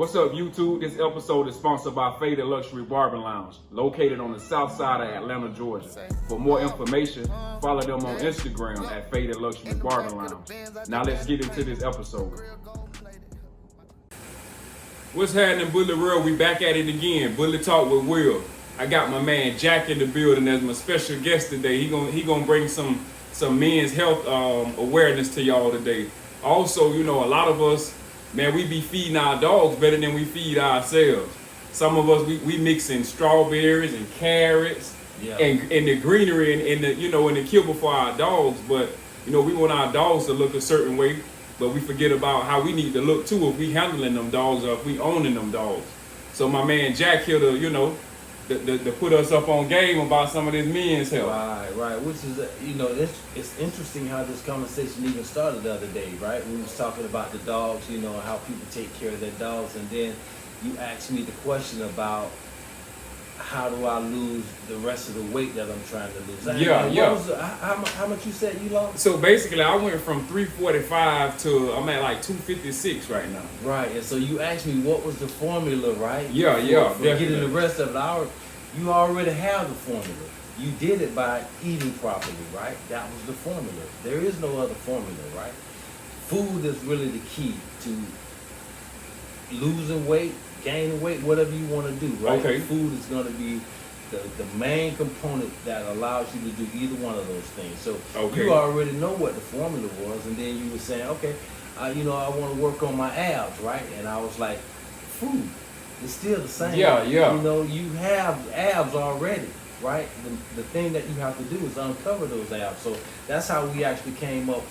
What's up, YouTube? This episode is sponsored by Faded Luxury Barbering Lounge, located on the south side of Atlanta, Georgia. For more information, follow them on Instagram at Faded Luxury Barbering Lounge. Now let's get into this episode. What's happening, Bully World? We back at it again. Bully Talk with Will. I got my man Jack in the building as my special guest today. He gonna bring some men's health awareness to y'all today. Also, you know, a lot of us, man, we be feeding our dogs better than we feed ourselves. Some of us, we mixing strawberries and carrots and the greenery and the, you know, and the kibble for our dogs. But, you know, we want our dogs to look a certain way, but we forget about how we need to look too if we handling them dogs or if we owning them dogs. So my man Jack here to, you know, to put us up on game about some of this men's health. Right. Which is, you know, it's interesting how this conversation even started the other day, right? We was talking about the dogs, you know, how people take care of their dogs, and then you asked me the question about how do I lose the rest of the weight that I'm trying to lose. How much you said you lost? So basically, I went from 345 to I'm at like 256 right now. Right, and so you asked me what was the formula, right? For getting the rest of it. You already have the formula. You did it by eating properly, right? That was the formula. There is no other formula, right? Food is really the key to losing weight, gaining weight, whatever you want to do, right? Okay. Food is going to be the main component that allows you to do either one of those things. So you already know what the formula was, and then you were saying, okay, you know, I want to work on my abs, right? And I was like, food, it's still the same. You know, you have abs already, right? The thing that you have to do is uncover those abs. So that's how we actually came up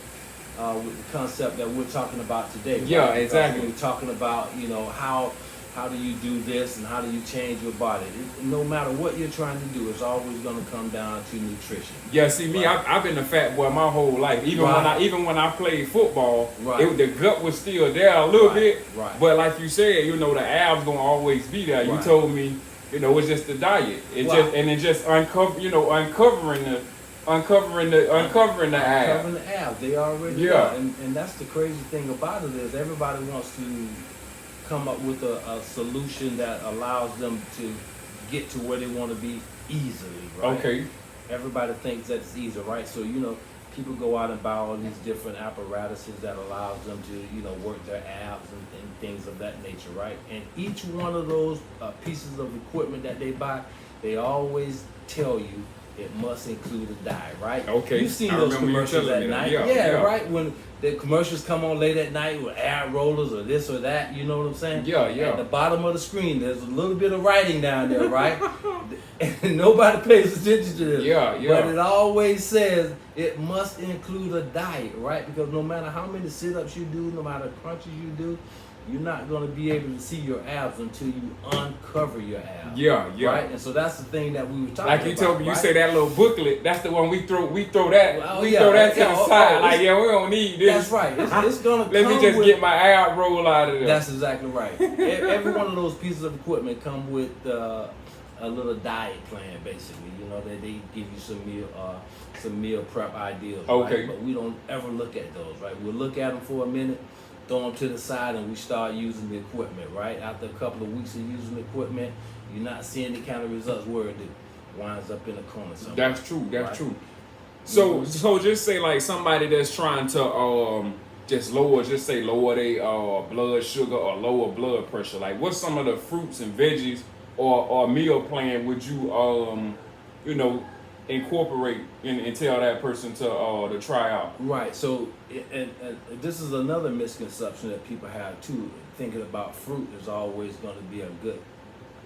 with the concept that we're talking about today. Yeah, right? exactly. We're talking about, you know, how do you do this and how do you change your body? No matter what you're trying to do, it's always going to come down to nutrition. Yeah, see me, right? I've been a fat boy my whole life. Even when I played football, the gut was still there a little bit. Right. But like you said, you know, the abs gonna always be there. You told me, you know, it's just the diet. Uncovering the abs. They already are. And that's the crazy thing about it is everybody wants to come up with a solution that allows them to get to where they want to be easily, right? Okay. Everybody thinks that's easy, right? So, you know, people go out and buy all these different apparatuses that allows them to, you know, work their abs and things of that nature, right? And each one of those pieces of equipment that they buy, they always tell you it must include a diet, right? Okay. You've seen those commercials at night. Yeah, right? When the commercials come on late at night with ab rollers or this or that, you know what I'm saying? Yeah. At the bottom of the screen, there's a little bit of writing down there, right? And nobody pays attention to this. But it always says it must include a diet, right? Because no matter how many sit-ups you do, no matter crunches you do, you're not going to be able to see your abs until you uncover your abs. Right? And so that's the thing that we were talking about. Like you told me, you say that little booklet, that's the one we throw that to the side. Like, we don't need this. That's right. It's going to Let me just get my ab roll out of there. That's exactly right. Every one of those pieces of equipment come with a little diet plan, basically. You know, they give you some meal prep ideas. Okay. Right? But we don't ever look at those, right? We'll look at them for a minute, throw them to the side, and we start using the equipment, right? After a couple of weeks of using the equipment, you're not seeing the kind of results where it winds up in the corner somewhere. That's true. True. So just say like somebody that's trying to lower their blood sugar or lower blood pressure. Like, what's some of the fruits and veggies or meal plan would you you know, incorporate and tell that person to try out? Right. So, and this is another misconception that people have too. Thinking about fruit is always going to be a good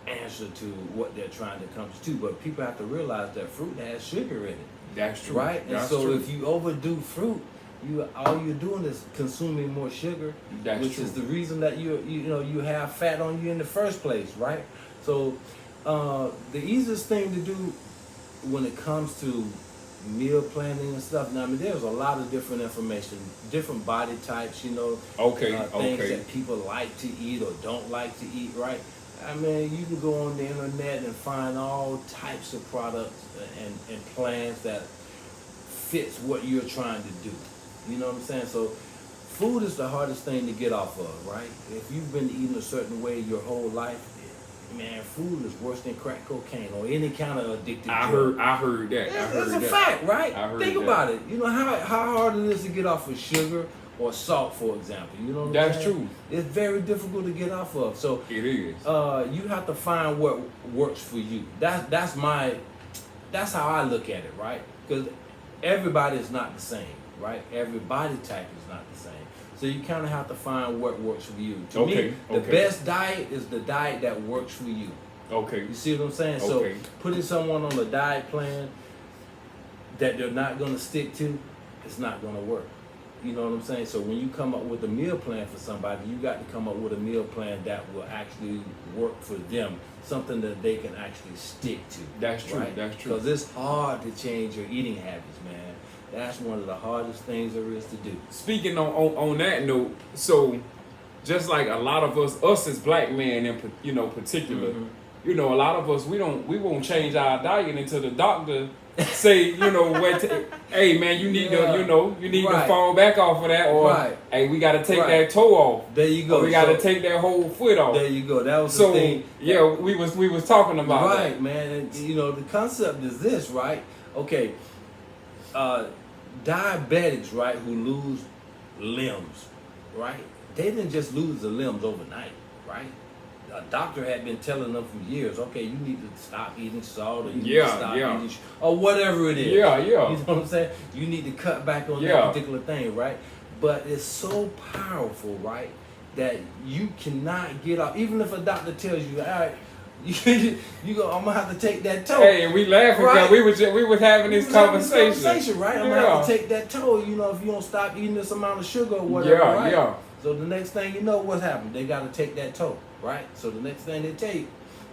answer to what they're trying to accomplish too. But people have to realize that fruit has sugar in it. That's true. Right. And so if you overdo fruit, all you're doing is consuming more sugar, which is the reason that you have fat on you in the first place, right? So the easiest thing to do when it comes to meal planning and stuff, now I mean there's a lot of different information, different body types, you know, things that people like to eat or don't like to eat, right? I mean, you can go on the internet and find all types of products and plans that fits what you're trying to do. You know what I'm saying? So food is the hardest thing to get off of, right? If you've been eating a certain way your whole life, man, food is worse than crack cocaine or any kind of addictive drug. I heard that. It's a fact, right? Think about it. You know how hard it is to get off of sugar or salt, for example. You know what I'm saying? That's true. It's very difficult to get off of. So it is. You have to find what works for you. That's how I look at it, right? Because everybody is not the same, right? Every body type is not the same. So you kind of have to find what works for you. To me, the best diet is the diet that works for you. Okay. You see what I'm saying? So putting someone on a diet plan that they're not going to stick to, it's not going to work. You know what I'm saying? So when you come up with a meal plan for somebody, you got to come up with a meal plan that will actually work for them, something that they can actually stick to. That's true. Right? That's true. Because it's hard to change your eating habits, man. That's one of the hardest things there is to do. Speaking on that note, so just like a lot of us as black men in particular, a lot of us we won't change our diet until the doctor say, hey man, you need to fall back off of that, or hey, we got to take that toe off. There you go. Or we got to take that whole foot off. There you go. That was the thing. Yeah, we was talking about that. Right, man. And, the concept is this, right? Okay. Diabetics, right, who lose limbs, right? They didn't just lose the limbs overnight, right? A doctor had been telling them for years, okay, you need to stop eating salt, or you need to stop eating, or whatever it is. Yeah. You know what I'm saying? You need to cut back on that particular thing, right? But it's so powerful, right, that you cannot get off. Even if a doctor tells you, all right, I'm gonna have to take that toe. Hey, and we laughing because we was having this conversation, right? I'm gonna have to take that toe. If you don't stop eating this amount of sugar or whatever, right? Yeah. So the next thing you know, what happened? They got to take that toe, right? So the next thing they take,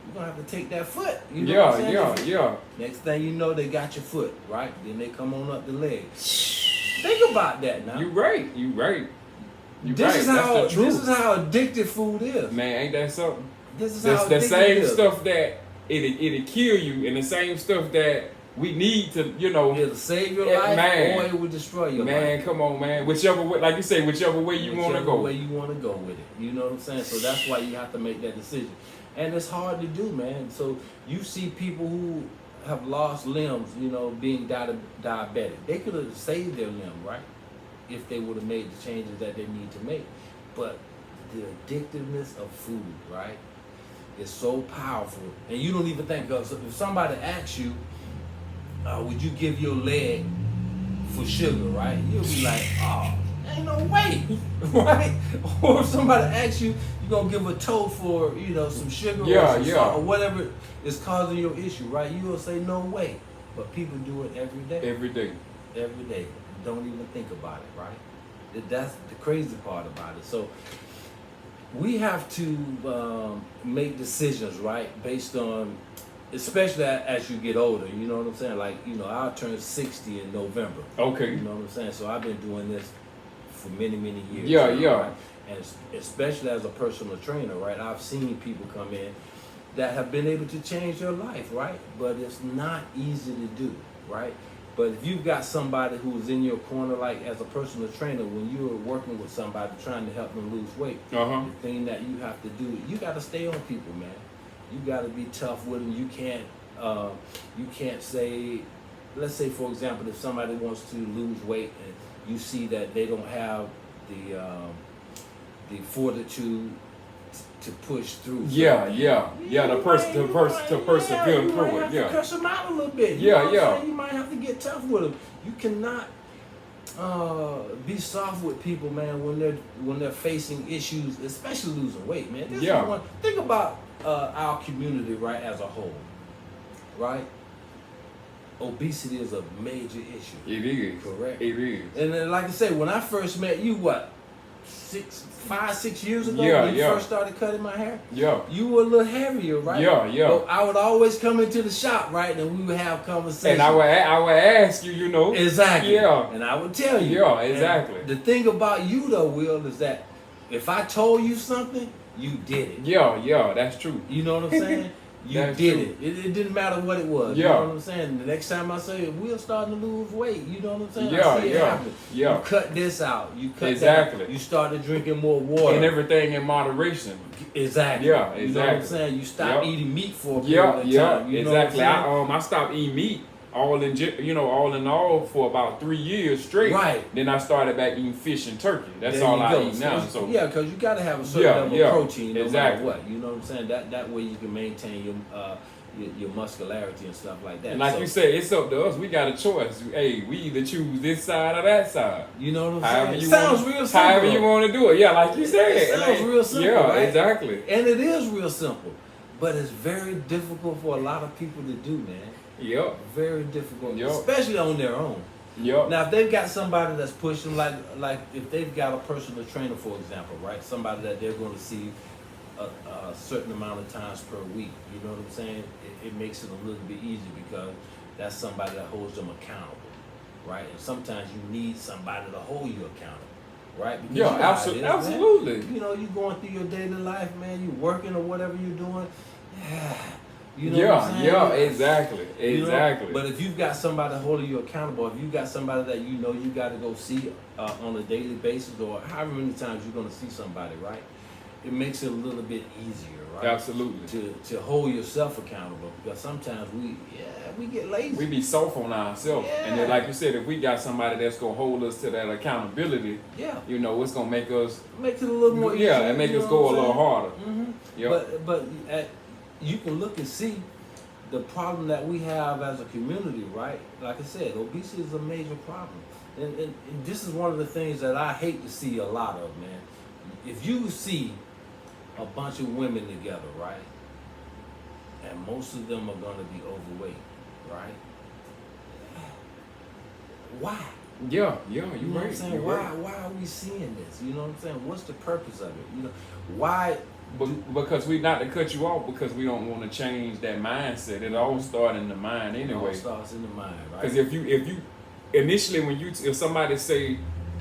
you're gonna have to take that foot. You know what I'm saying? Yeah. Next thing you know, they got your foot, right? Then they come on up the leg. Think about that now. You right. This is how addictive food is. Man, ain't that something? This is how the same stuff that it'll kill you, and the same stuff that we need to, it'll save your life, or it will destroy your life. Man, come on, man. Whichever way, like you say, whichever way you want to go. Whichever way you want to go with it. You know what I'm saying? So that's why you have to make that decision. And it's hard to do, man. So you see people who have lost limbs, being diabetic. They could have saved their limb, right? If they would have made the changes that they need to make. But the addictiveness of food, right? It's so powerful, and you don't even think of. So if somebody asks you, would you give your leg for sugar, right? You'll be like, oh, ain't no way, right? Or if somebody asks you, you're gonna give a toe for, some sugar or some salt or whatever is causing your issue, right? You will say no way, but people do it every day. Every day. Don't even think about it, right? That's the crazy part about it. So we have to make decisions, right, based on, especially as you get older, you know what I'm saying? Like, I'll turn 60 in November. Okay. You know what I'm saying? So I've been doing this for many, many years. Yeah. Right? And especially as a personal trainer, right, I've seen people come in that have been able to change their life, right? But it's not easy to do, right? But if you've got somebody who's in your corner, like as a personal trainer, when you're working with somebody trying to help them lose weight, the thing that you have to do, you got to stay on people, man. You got to be tough with them. You can't say, let's say for example, if somebody wants to lose weight and you see that they don't have the fortitude to push through. To persevere through it. Yeah. Curse them out a little bit. You might have to get tough with them. You cannot be soft with people, man, when they're facing issues, especially losing weight, man. Think about our community, right, as a whole, right? Obesity is a major issue. It is. Correct. It is. And then, like I said, when I first met you, 5-6 years ago, when you first started cutting my hair, you were a little heavier, right? But I would always come into the shop, right, and we would have conversations. And I would ask you, Exactly. And I would tell you. Yeah, exactly. And the thing about you, though, Will, is that if I told you something, you did it. Yeah, that's true. You know what I'm saying? You did it. It didn't matter what it was. Yeah. You know what I'm saying? The next time I say we're starting to lose weight, you know what I'm saying? Yeah, I see it happen. Yeah. You cut this out. You cut exactly. that out. You started drinking more water. And everything in moderation. Exactly. Yeah, exactly. You know what I'm saying? You stop eating meat for a period of time. You know exactly. What I'm saying? I stopped eating meat all in all for about 3 years straight. Right. Then I started back eating fish and turkey. That's all I eat now. So yeah, because you got to have a certain level of protein no matter what. You know what I'm saying? That way you can maintain your muscularity and stuff like that. And like you said, it's up to us. We got a choice. Hey, we either choose this side or that side. You know what I'm saying? It sounds real simple. However you want to do it. Yeah, like you said. It sounds real simple. Yeah, right? exactly. And it is real simple. But it's very difficult for a lot of people to do, man. Yep. Very difficult. Yep. Especially on their own. Yep. Now, if they've got somebody that's pushing, like if they've got a personal trainer, for example, right? Somebody that they're going to see a certain amount of times per week. You know what I'm saying? It makes it a little bit easier because that's somebody that holds them accountable, right? And sometimes you need somebody to hold you accountable, right? Because absolutely. Man. You know, you going through your daily life, man. You working or whatever you're doing. You know what I'm saying? Yeah, exactly. Exactly. You know? But if you've got somebody holding you accountable, if you've got somebody that you know you got to go see on a daily basis or however many times you're going to see somebody, right? It makes it a little bit easier, right? Absolutely. To hold yourself accountable because sometimes we get lazy. We be soft on ourselves. Yeah. And then, like you said, if we got somebody that's going to hold us to that accountability, you know, it's going to make us... Makes it a little more easier. Yeah, and make us go a little harder. Mm-hmm. Yep. But you can look and see the problem that we have as a community, right? Like I said, obesity is a major problem. And this is one of the things that I hate to see a lot of, man. If you see a bunch of women together, right? And most of them are going to be overweight, right? Why? Yeah, you're you know right. What I'm saying? Why are we seeing this? You know what I'm saying? What's the purpose of it? You know, why? Because we not to cut you off because we don't want to change that mindset. It all starts in the mind anyway. It all starts in the mind, right? Because if you initially if somebody say,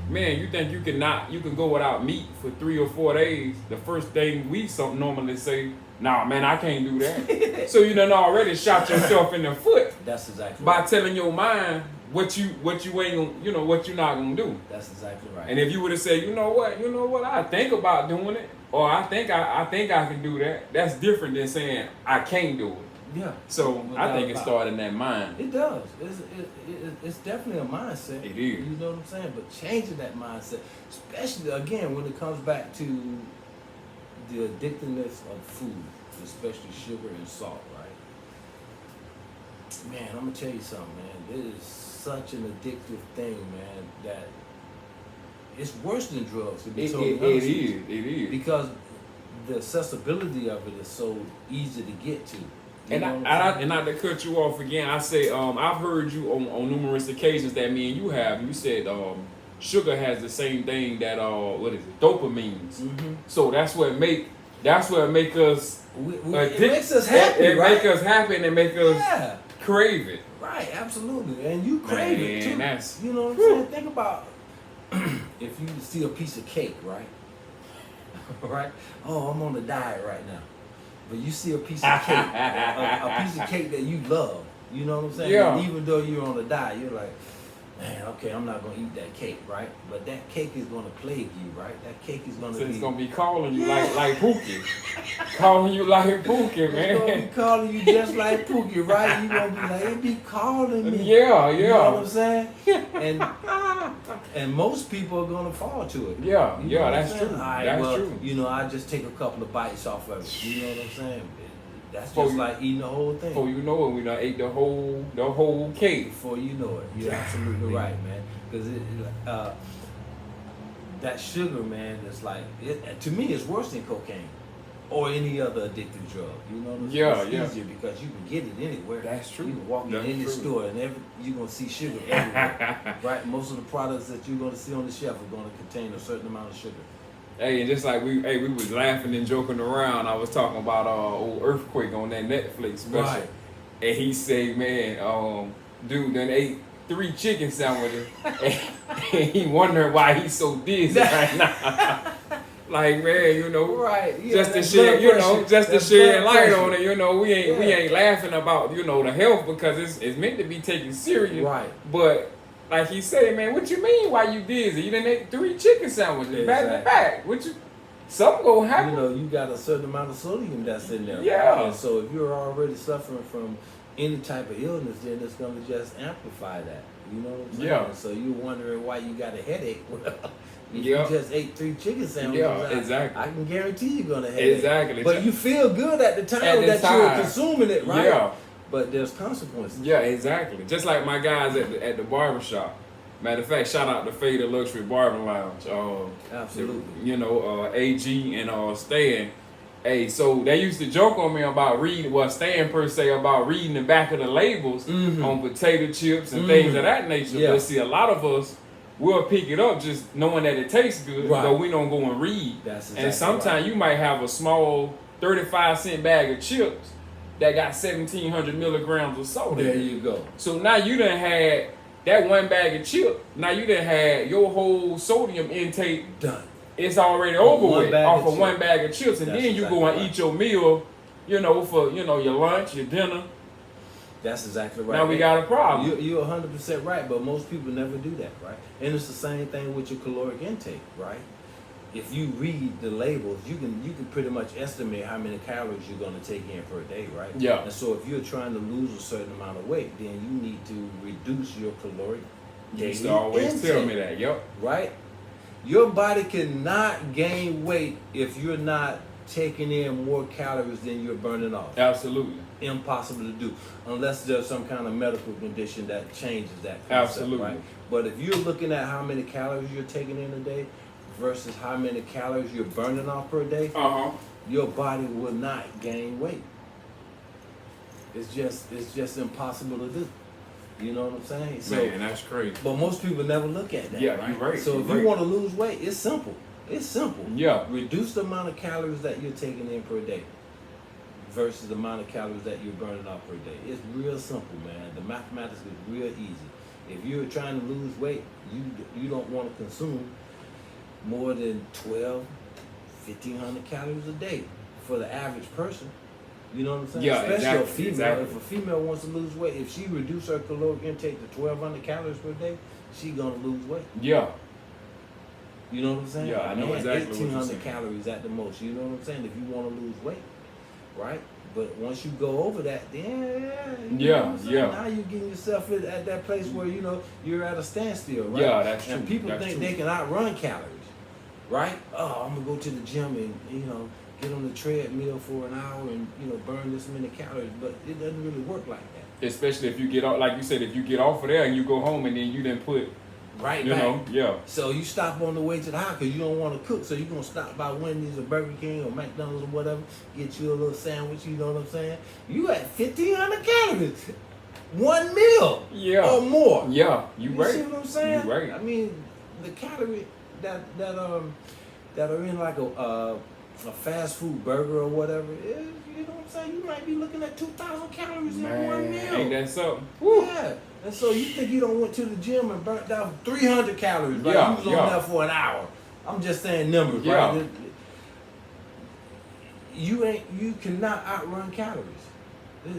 man, you think you can go without meat for 3 or 4 days, the first thing we normally say, nah, man, I can't do that. So you done already shot yourself in the foot. That's exactly by right. telling your mind what you ain't gonna, you know, what you're not gonna do. That's exactly right. And if you would have said, you know what, I think about doing it, or I think I can do that. That's different than saying I can't do it. Yeah. So I think it started in that mind. It does. It's definitely a mindset. It is. You know what I'm saying? But changing that mindset, especially again when it comes back to the addictiveness of food, especially sugar and salt, right? Man, I'm gonna tell you something, man. It is such an addictive thing, man, that it's worse than drugs, to be totally honest. It is. Because the accessibility of it is so easy to get to. And not to cut you off again, I say I've heard you on numerous occasions that me and you have. You said sugar has the same thing that what is it? Dopamines. Mm-hmm. So that's what make us. It makes us happy. It right? make us happy and it make us crave it. Right, absolutely, and you crave it too. You know what I'm saying? Think about if you see a piece of cake, right? Right? Oh, I'm on a diet right now. But you see a piece of cake, a piece of cake that you love. You know what I'm saying? Yeah. And even though you're on a diet, you're like, man, okay, I'm not gonna eat that cake, right? But that cake is gonna plague you, right? That cake is gonna it's gonna be calling you like Pookie. Calling you like Pookie, man. It's gonna be calling you just like Pookie, right? You're gonna be like, it be calling me. Yeah. You know what I'm saying? And most people are gonna fall to it. Yeah, you know that's true. That's true. You know, I just take a couple of bites off of it. You know what I'm saying? That's just like eating the whole thing. Before you know it, we done ate the whole cake. Before you know it, you're absolutely right, man. Because that sugar, man, is like to me, it's worse than cocaine or any other addictive drug. You know what I'm saying? It's easier because you can get it anywhere. That's true. You can walk in any store and you're gonna see sugar everywhere. Right? Most of the products that you're gonna see on the shelf are gonna contain a certain amount of sugar. Hey, and just like we was laughing and joking around, I was talking about old Earthquake on that Netflix special. Right. And he said, man, dude done ate 3 chicken sandwiches and he wondering why he's so dizzy right now. Like, man, you know, right? Yeah, just to shed, you know, just to shed light on it. You know, we ain't laughing about, you know, the health because it's meant to be taken serious. Right. But like he said, man, what you mean? Why you dizzy? You done ate 3 chicken sandwiches back to back. What you? Something gonna happen. You know, you got a certain amount of sodium that's in there. Yeah. Right? And so if you're already suffering from any type of illness, then it's gonna just amplify that. You know what I'm saying? Yeah. So you're wondering why you got a headache. If Yeah. you just ate 3 chicken sandwiches, Yeah, exactly. I can guarantee you're gonna have it. Exactly. But you feel good at the time you're consuming it, right? Yeah. But there's consequences. Yeah, exactly. Just like my guys at the barbershop. Matter of fact, shout out to Fader Luxury Barber Lounge. Absolutely. You know, AG and Stan. Hey, so they used to joke on me about reading, well, Stan per se, about reading the back of the labels on potato chips and things of that nature. Yeah. But see, a lot of us, we'll pick it up just knowing that it tastes good, right. but we don't go and read. That's exactly and sometimes you might have a small 35-cent bag of chips that got 1,700 milligrams of soda. There you go. So now you done had that one bag of chips. Now you done had your whole sodium intake done. It's already over with off of one bag of chips, and That's then you exactly go and right. eat your meal, you know, for your lunch, your dinner. That's exactly right. Now we got a problem. You're 100% right, but most people never do that, right? And it's the same thing with your caloric intake, right? If you read the labels, you can pretty much estimate how many calories you're going to take in per day, right? Yeah. And so if you're trying to lose a certain amount of weight, then you need to reduce your caloric You daily used to always intake, tell me that. Yep. right? Your body cannot gain weight if you're not taking in more calories than you're burning off. Absolutely. Impossible to do unless there's some kind of medical condition that changes that concept, Absolutely. right? But if you're looking at how many calories you're taking in a day versus how many calories you're burning off per day, your body will not gain weight. It's just impossible to do. You know what I'm saying? So, man, that's crazy. But most people never look at that. Yeah, right? you're right. So if you want to lose weight, it's simple. It's simple. Yeah. Reduce the amount of calories that you're taking in per day versus the amount of calories that you're burning off per day. It's real simple, man. The mathematics is real easy. If you're trying to lose weight, you don't want to consume more than 1,500 calories a day for the average person. You know what I'm saying? Yeah, Especially exactly, a female. exactly. If a female wants to lose weight, if she reduces her caloric intake to 1,200 calories per day, she gonna lose weight. Yeah. You know what I'm saying? Yeah, I know exactly what you're 1,800 saying. calories at the most. You know what I'm saying? If you want to lose weight, right? But once you go over that, then now you're getting yourself at that place where you're at a standstill, right? Yeah, that's true. And people That's think true. they can outrun calories, right? Oh, I'm gonna go to the gym and get on the treadmill for an hour and burn this many calories, but it doesn't really work like that. Especially if you get off, like you said, if you get off of there and you go home and then you didn't put, Right you back. know, yeah. So you stop on the way to the house because you don't want to cook. So you're going to stop by Wendy's or Burger King or McDonald's or whatever, get you a little sandwich, you know what I'm saying? You at 1,500 calories. One meal or more. Yeah, you right. See what I'm saying? You right. I mean, the calorie that are in like a fast food burger or whatever, you know what I'm saying? You might be looking at 2,000 calories in one meal. Ain't that something? Woo. Yeah. And so you think you don't went to the gym and burnt down 300 calories, right? Yeah, You was on there for an hour. I'm just saying numbers, Yeah. right? You cannot outrun calories.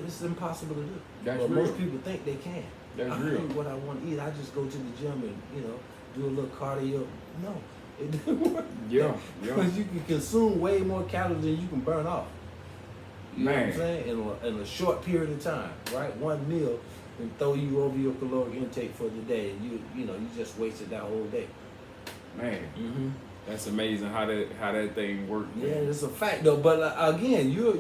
It's impossible to do. That's but real. most people think they can. That's I real. eat what I want to eat. I just go to the gym and do a little cardio. No, it doesn't work. Yeah. Because you can consume way more calories than you can burn off. You know what I'm saying? In a short period of time, right? One meal can throw you over your caloric intake for the day, and you just wasted that whole day. Man, Mm-hmm. that's amazing how that thing works. Yeah, it's a fact though. But again, you're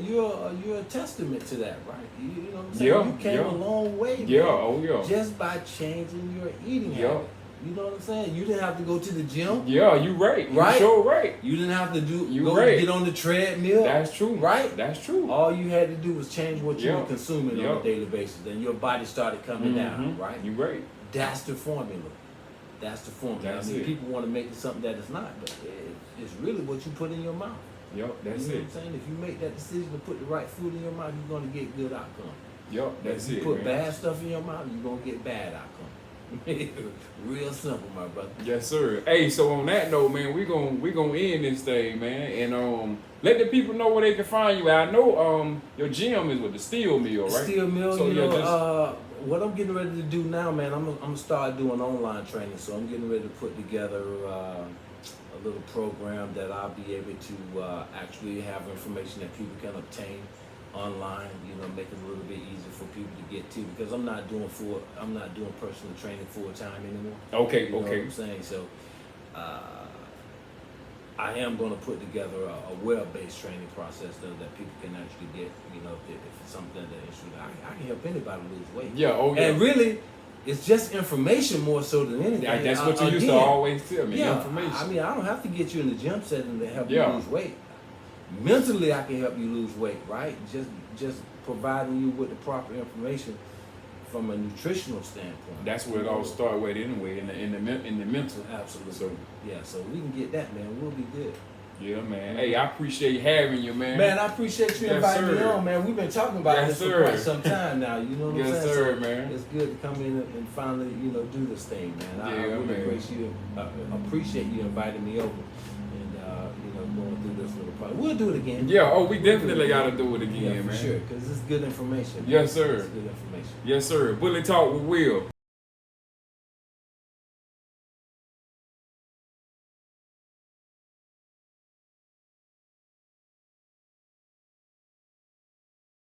a testament to that, right? You know what I'm saying? Yeah, You came a long way. Yeah, man, oh yeah. just by changing your eating habit. You know what I'm saying? You didn't have to go to the gym. Yeah, you right. Right? You sure right. You didn't have to right. get on the treadmill. That's true. Right? That's true. All you had to do was change what you Yeah. were consuming Yeah. on a daily basis, and your body started coming down, right? You right. That's the formula. That's the formula. That's I mean, it. people want to make it something that it's not, but it's really what you put in your mouth. Yep, that's you know it. what I'm saying? If you make that decision to put the right food in your mouth, you're going to get good outcome. Yep, that's if you it. put man. bad stuff in your mouth, you're going to get bad outcome. Real simple, my brother. Yes, sir. Hey, so on that note, man, we gonna end this thing, man, and let the people know where they can find you. I know your gym is with the steel mill, right? Steel mill. So, you yeah, know, what I'm getting ready to do now, man, I'm gonna start doing online training. So I'm getting ready to put together a little program that I'll be able to actually have information that people can obtain online, you know, make it a little bit easier for people to get to, because I'm not doing personal training full time anymore. Okay, You know okay. what I'm saying? So I am going to put together a web-based training process that people can actually get, you know, if it's something that they're interested in. I can help anybody lose weight. Yeah, oh yeah. And really, it's just information more so than anything. Yeah, that's what you used to always tell me, information. I mean, I don't have to get you in the gym setting to help Yeah. you lose weight. Mentally, I can help you lose weight, right? Just providing you with the proper information from a nutritional standpoint. That's where it all started with anyway, in the mental. Absolutely. So, yeah, so we can get that, man. We'll be good. yeah, man. Hey, I appreciate having you, man. Man, I appreciate you Yes, inviting me sir. on, man. We've been talking about Yes, this sir. for quite some time now. You know what I'm Yes, saying? sir, So man. it's good to come in and finally, you know, do this thing, man. I Yeah, really man. appreciate you inviting me over, and you know, going through this little project. We'll do it again. Yeah, oh, we definitely got to do it again, Yeah, for man. sure, because it's good information. Yes, sir. It's good information. Yes, sir. Bully Talk with Will.